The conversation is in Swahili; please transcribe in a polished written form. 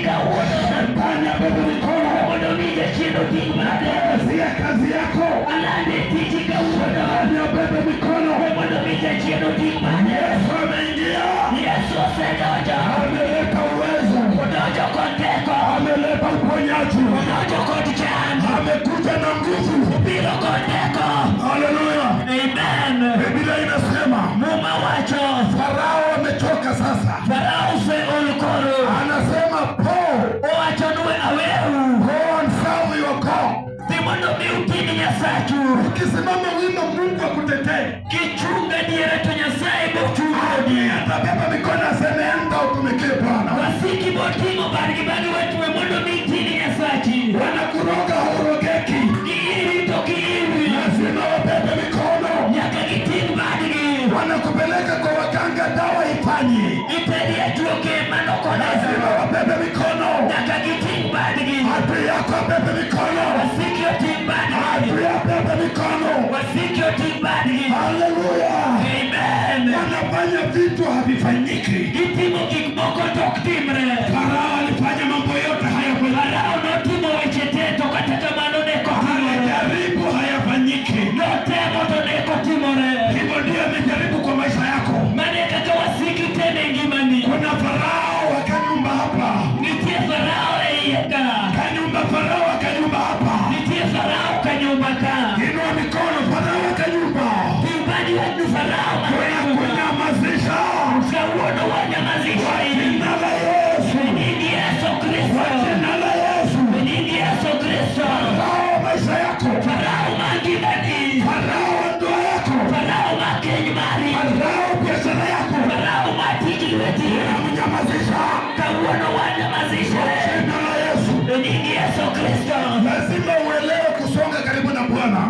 Shetani abebe mikono. Kazi yako. Shetani abebe mikono. Yesu ameingia. Ameleta uwezo. Ameleta uponyaji. Amekuja na nguvu. Haleluya. Amen. Biblia inasema Farao amechoka sasa. Anasema Paul, ukisimama wima Mungu akutetee. Atabeba mikono aseme enda utumikie Bwana. Wanakuroga haurogeki. Lazima wabebe mikono. Wanakupeleka kwa waganga dawa ifanyi. Lazima wabebe mikono. Adui yako abebe mikono. Adui abebe mikono. Haleluya. Wanafanya vitu havifanyiki. Farao alifanya mambo yote hayajaribu hayafanyiki. Hivyo ndio amejaribu kwa maisha yako. Kuna Farao akanyumba hapa. Kanyumba Farao akanyumba hapa. Inua mikono. Farao akanyumba. Kunyamazisha. Kwa jina la Yesu. Kwa jina la Yesu. Farao maisha yako. Farao ndoa yako. Farao biashara yako. Kunyamazisha. Kwa jina la Yesu. Lazima uelewe kusonga karibu na Bwana.